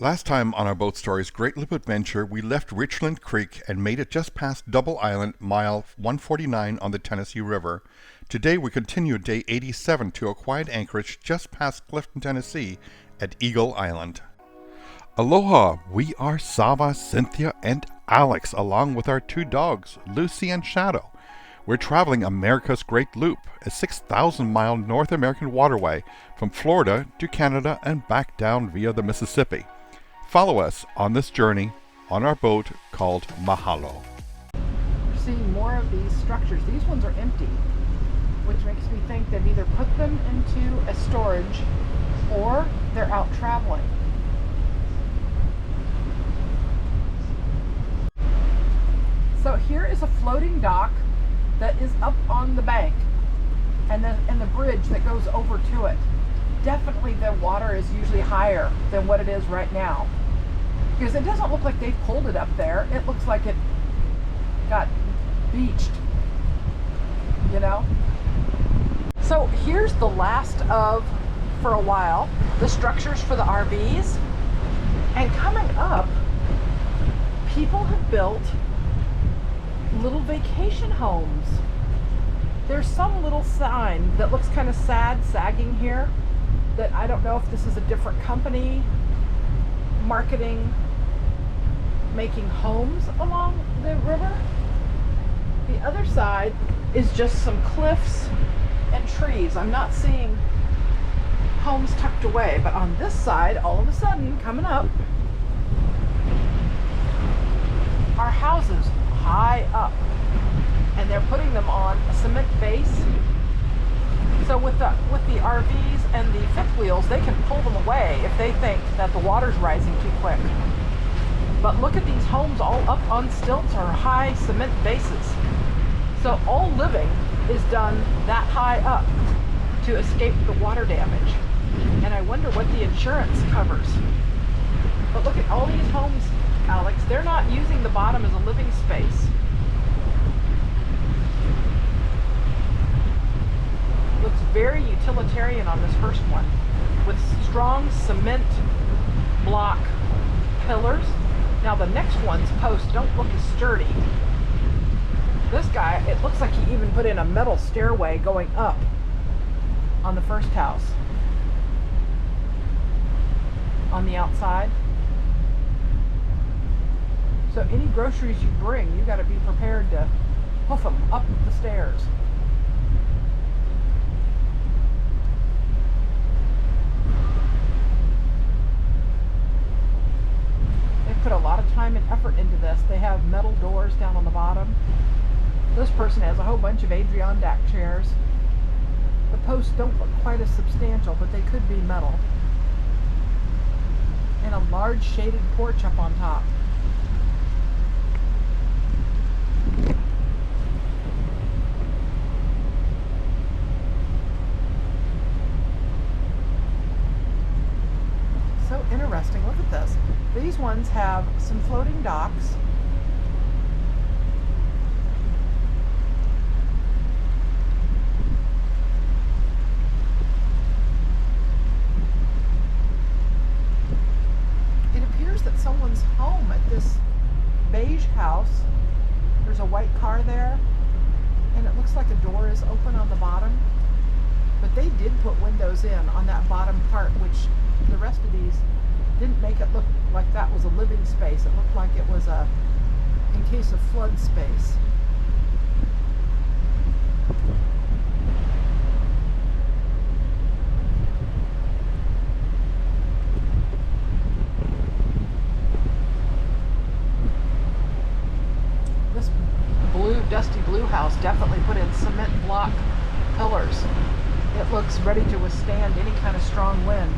Last time on our Boat Stories Great Loop Adventure, we left Richland Creek and made it just past Double Island, mile 149 on the Tennessee River. Today we continue day 87 to a quiet anchorage just past Clifton, Tennessee at Eagle Island. Aloha! We are Sava, Cynthia, and Alex, along with our two dogs, Lucy and Shadow. We're traveling America's Great Loop, a 6,000-mile North American waterway from Florida to Canada and back down via the Mississippi. Follow us on this journey on our boat called Mahalo. We're seeing more of these structures. These ones are empty, which makes me think they've either put them into a storage or they're out traveling. So here is a floating dock that is up on the bank and the bridge that goes over to it. Definitely the water is usually higher than what it is right now, because it doesn't look like they pulled it up there. It looks like it got beached, you know? So here's the last of, for a while, the structures for the RVs. And coming up, people have built little vacation homes. There's some little sign that looks kind of sad sagging here that I don't know if this is a different company marketing, making homes along the river. The other side is just some cliffs and trees. I'm not seeing homes tucked away, but on this side, all of a sudden, coming up, are houses high up, and they're putting them on a cement base. So with the RVs and the fifth wheels, they can pull them away if they think that the water's rising too quick. But look at these homes all up on stilts or high cement bases. So all living is done that high up to escape the water damage. And I wonder what the insurance covers. But look at all these homes, Alex. They're not using the bottom as a living space. Looks very utilitarian on this first one, with strong cement block pillars. Now the next one's posts don't look as sturdy. This guy, it looks like he even put in a metal stairway going up on the first house. On the outside. So any groceries you bring, you got to be prepared to hoof them up the stairs. Put a lot of time and effort into this. They have metal doors down on the bottom. This person has a whole bunch of Adirondack chairs. The posts don't look quite as substantial, but they could be metal. And a large shaded porch up on top. So interesting. Look at this. These ones have some floating docks. It appears that someone's home at this beige house. There's a white car there, and it looks like a door is open on the bottom. But they did put windows in on that bottom part, which the rest of these didn't make it look like that was a living space. It looked like it was a, in case of flood space. This blue, dusty blue house definitely put in cement block pillars. It looks ready to withstand any kind of strong wind.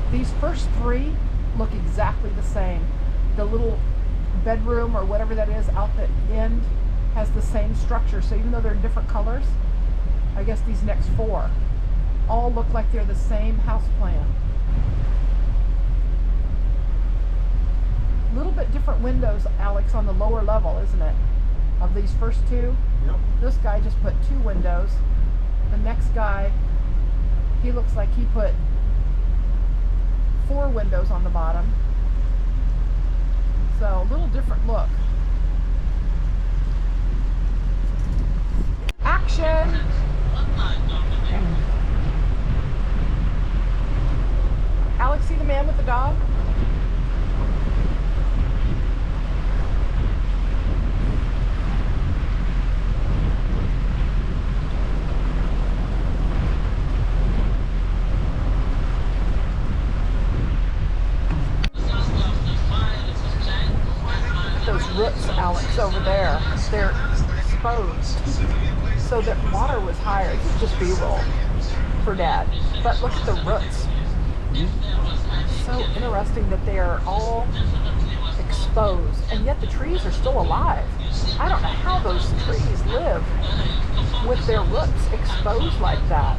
These first three look exactly the same. The little bedroom or whatever that is out the end has the same structure. So even though they're in different colors, I guess these next four all look like they're the same house plan. A little bit different windows, Alex, on the lower level, isn't it? Of these first two. Yep. This guy just put 2 windows. The next guy He looks like he put 4 windows on the bottom. So a little different look. Action! Alex, see the man with the dog? Those roots, Alex, over there, they're exposed. So that water was higher. This is just B-roll for Dad. But look at the roots. So interesting that they are all exposed, and yet the trees are still alive. I don't know how those trees live with their roots exposed like that.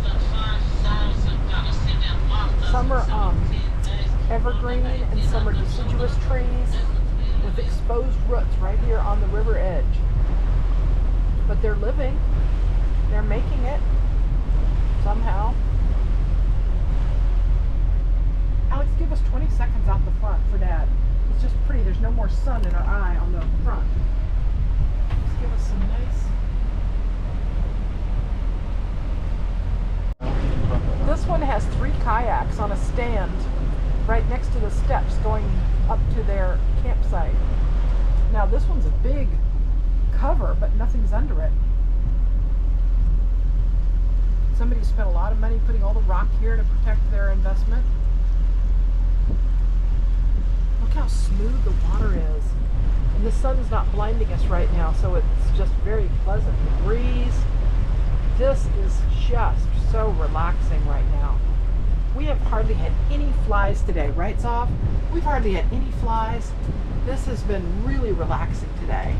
Some are evergreen and some are deciduous trees with exposed roots right here on the river edge. But they're living. They're making it somehow. Alex, give us 20 seconds out the front for Dad. It's just pretty. There's no more sun in our eye on the front. Just give us some nice. This one has 3 kayaks on a stand right next to the steps going up to their campsite. Now this one's a big cover, but nothing's under it. Somebody spent a lot of money putting all the rock here to protect their investment. Look how smooth the water is. And the sun's not blinding us right now, so it's just very pleasant. The breeze, this is just so relaxing right now. We have hardly had any flies today, right, Zav? We've hardly had any flies. This has been really relaxing today.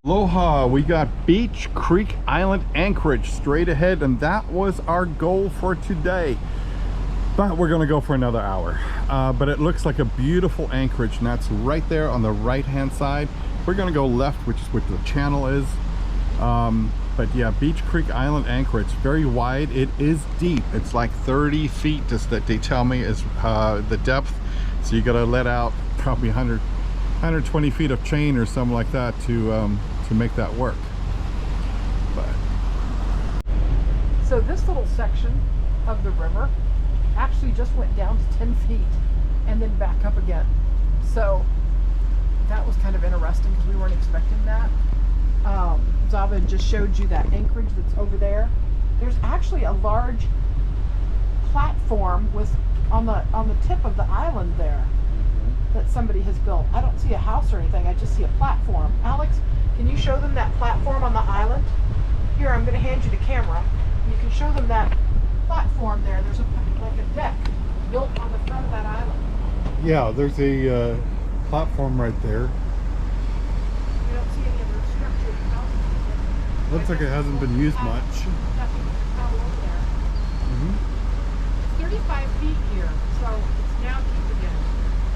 Aloha, we got Beach Creek Island Anchorage straight ahead, and that was our goal for today. But we're gonna go for another hour. But it looks like a beautiful anchorage, and that's right there on the right hand side. We're gonna go left, which is what the channel is. But yeah, Beach Creek Island Anchorage, very wide. It is deep. It's like 30 feet, just that they tell me is the depth. So you gotta let out probably 120 feet of chain or something like that to make that work. But so this little section of the river actually just went down to 10 feet and then back up again. So that was kind of interesting because we weren't expecting that. Zava just showed you that anchorage that's over there. There's actually a large platform with on the tip of the island there that somebody has built. I don't see a house or anything. I just see a platform. Alex, can you show them that platform on the island? Here, I'm going to hand you the camera. You can show them that platform there. There's like a deck built on the front of that island. Yeah, there's a platform right there. You don't see any other structured houses. Looks like it hasn't been used much. Nothing out over there. It's 35 feet here, so it's now deep again.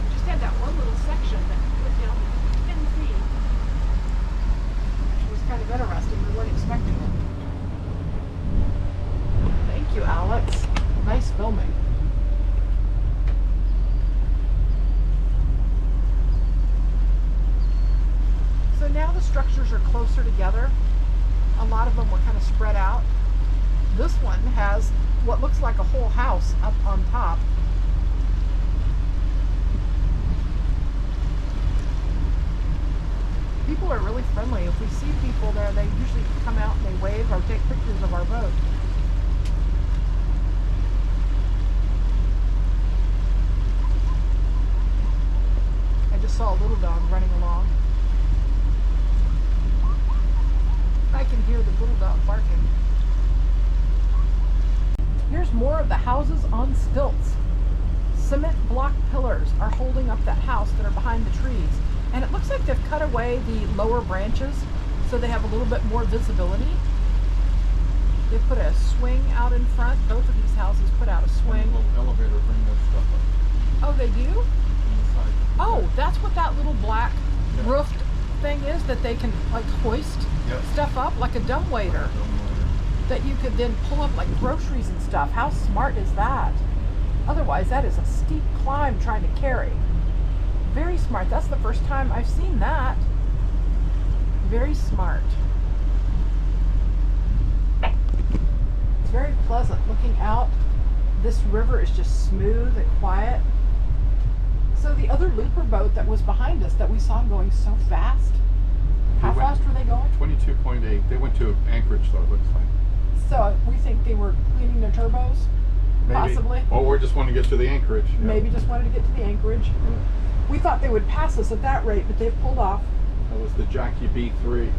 We just had that one little section that went down 10 feet. Which was kind of interesting. We weren't expecting it. Thank you, Alex. Nice filming. So now the structures are closer together. A lot of them were kind of spread out. This one has what looks like a whole house up on top. People are really friendly. If we see people there, they usually come out and they wave or take pictures of our boat. I just saw a little dog running along. I can hear the little dog barking. Here's more of the houses on stilts. Cement block pillars are holding up that house that are behind the trees. And it looks like they've cut away the lower branches so they have a little bit more visibility. They put a swing out in front. Both of these houses put out a swing. a little elevator bring that stuff up Oh, they do? on the side. Oh, that's what that little black roofed thing is is that they can like hoist Yep. stuff up like a dumbwaiter that you could then pull up like groceries and stuff. How smart is that? Otherwise, that is a steep climb trying to carry. Very smart. That's the first time I've seen that. Very smart. It's very pleasant looking out. This river is just smooth and quiet. So the other looper boat that was behind us that we saw going so fast, how fast were they going? 22.8. They went to Anchorage, though, it looks like. So we think they were cleaning their turbos, Maybe. possibly. Or we just want to get to the Anchorage. Yeah. Maybe just wanted to get to the Anchorage. We thought they would pass us at that rate, but they've pulled off. That was the Jackie B3.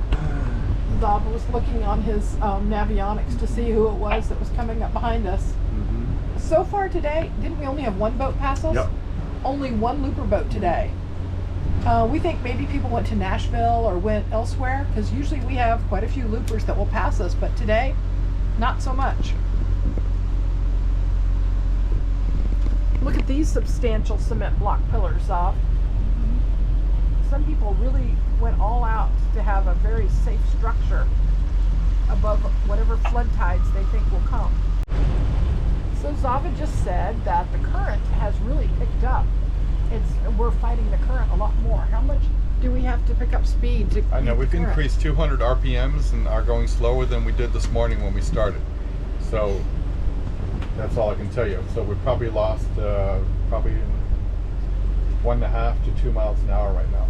Bob was looking on his Navionics to see who it was that was coming up behind us. Mm-hmm. So far today, didn't we only have one boat pass us? Yep. Only one looper boat today. We think maybe people went to Nashville or went elsewhere, because usually we have quite a few loopers that will pass us, but today, not so much. Look at these substantial cement block pillars, Zob. Some people really went all out to have a very safe structure above whatever flood tides they think will come. So Zava just said that the current has really picked up. We're fighting the current a lot more. How much do we have to pick up speed to I know, beat we've the current? increased 200 RPMs and are going slower than we did this morning when we started. So that's all I can tell you. So we probably lost probably 1.5 to 2 miles an hour right now.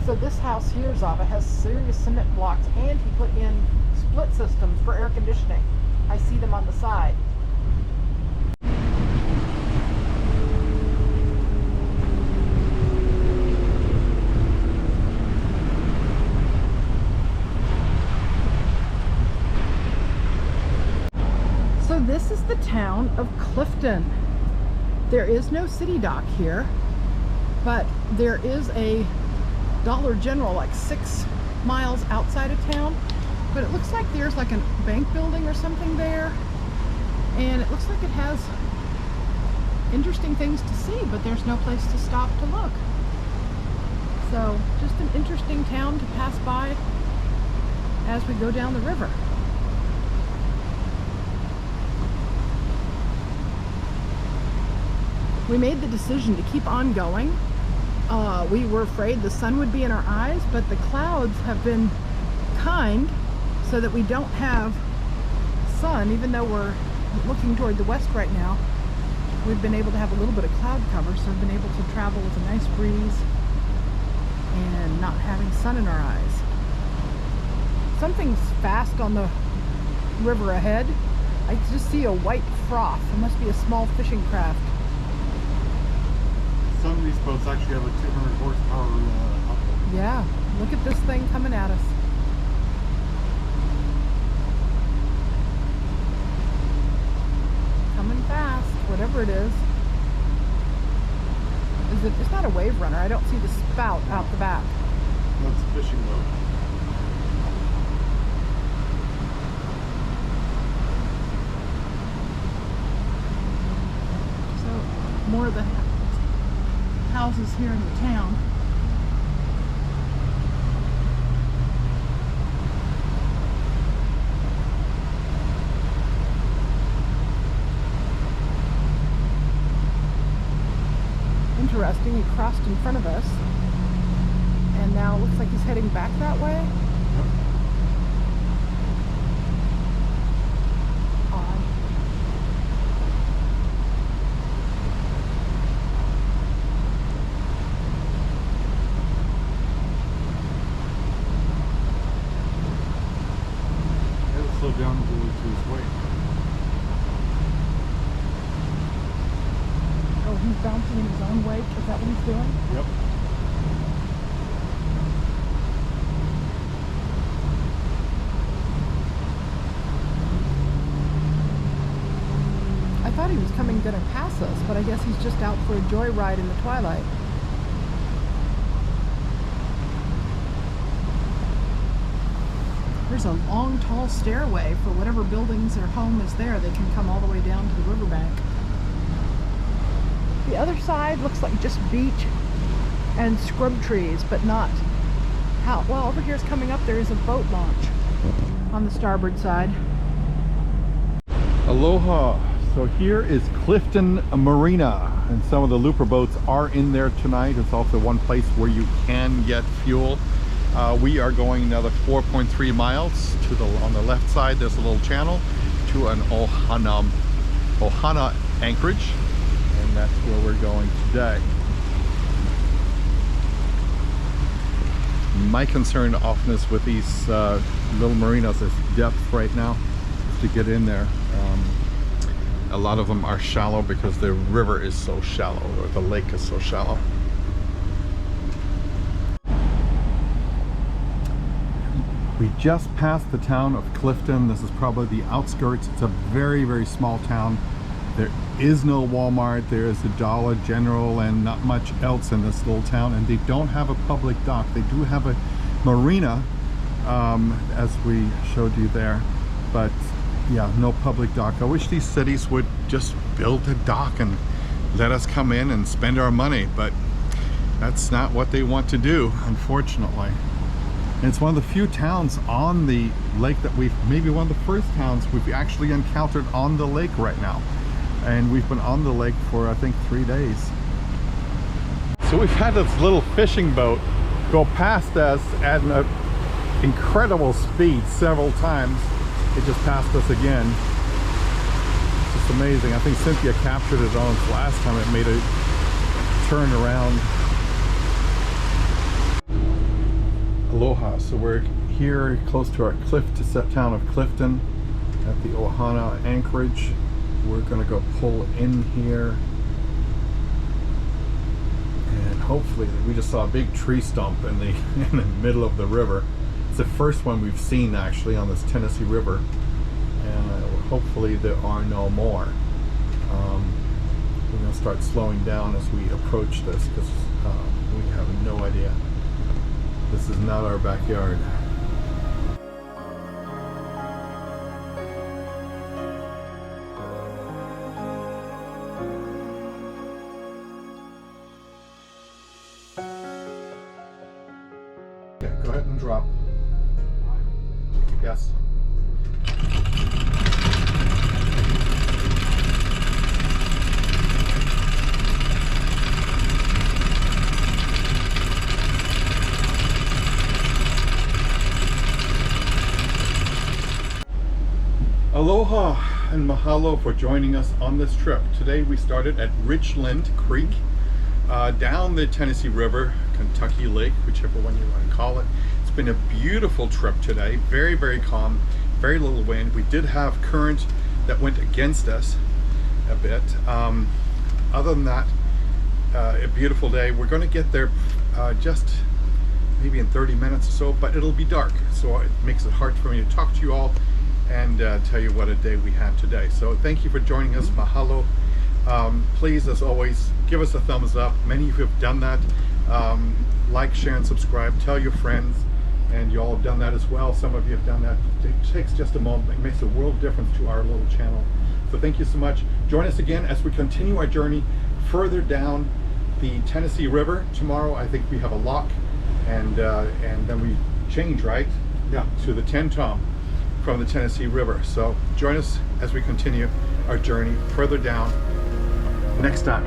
So this house here, Zava, has serious cement blocks, and he put in split systems for air conditioning. I see them on the side. So this is the town of Clifton. There is no city dock here, but there is a Dollar General like 6 miles outside of town, but it looks like there's like a bank building or something there, and it looks like it has interesting things to see, but there's no place to stop to look. So just an interesting town to pass by as we go down the river. We made the decision to keep on going. We were afraid the sun would be in our eyes, but the clouds have been kind so that we don't have sun, even though we're looking toward the west right now. We've been able to have a little bit of cloud cover, so we've been able to travel with a nice breeze and not having sun in our eyes. Something's fast on the river ahead. I just see a white froth. It must be a small fishing craft. Some of these boats actually have a 200 horsepower output. Yeah, look at this thing coming at us. Coming fast, whatever it is. It's not a wave runner. I don't see the spout out the back. That's a fishing boat. So more of the houses here in the town. Interesting, he crossed in front of us, and now it looks like he's heading back that way. Yep. Odd. It'll slow down to his weight. Oh, he's bouncing in his own wake. Is that what he's doing? Yep. I thought he was going to pass us, but I guess he's just out for a joyride in the twilight. There's a long, tall stairway for whatever buildings or home is there. They can come all the way down to the riverbank. The other side looks like just beach and scrub trees, but not how. Well, over here is coming up. There is a boat launch on the starboard side. Aloha. So here is Clifton Marina, and some of the looper boats are in there tonight. It's also one place where you can get fuel. We are going another 4.3 miles to the on the left side. There's a little channel to an Ohana Anchorage, and that's where we're going today. My concern often is with these little marinas is depth right now to get in there. A lot of them are shallow because the river is so shallow, or the lake is so shallow. We just passed the town of Clifton. This is probably the outskirts. It's a very, very small town. There is no Walmart. There is a Dollar General and not much else in this little town. And they don't have a public dock. They do have a marina, as we showed you there. But yeah, no public dock. I wish these cities would just build a dock and let us come in and spend our money. But that's not what they want to do, unfortunately. And it's one of the few towns on the lake that maybe one of the first towns we've actually encountered on the lake right now. And we've been on the lake for, I think, 3 days. So we've had this little fishing boat go past us at an incredible speed several times. It just passed us again. It's just amazing. I think Cynthia captured it on its last time it made a turn around. Aloha. So we're here close to our town of Clifton at the Ohana Anchorage. We're gonna go pull in here, and hopefully we just saw a big tree stump in the middle of the river. It's the first one we've seen actually on this Tennessee River, and hopefully there are no more. We're gonna start slowing down as we approach this because we have no idea. This is not our backyard. Okay, go ahead and drop. Yes. Aloha and mahalo for joining us on this trip. Today we started at Richland Creek, down the Tennessee River, Kentucky Lake, whichever one you want to call it. It's been a beautiful trip today, very, very calm, very little wind. We did have current that went against us a bit. Other than that, a beautiful day. We're going to get there just maybe in 30 minutes or so, but it'll be dark, so it makes it hard for me to talk to you all and tell you what a day we had today. So thank you for joining us. Mahalo. Please, as always, give us a thumbs up. Many of you have done that. Like, share, and subscribe. Tell your friends, and you all have done that as well. Some of you have done that. It takes just a moment. It makes a world difference to our little channel. So thank you so much. Join us again as we continue our journey further down the Tennessee River. Tomorrow, I think we have a lock, and then we change, right? Yeah, to the 10 Tom from the Tennessee River. So join us as we continue our journey further down next time.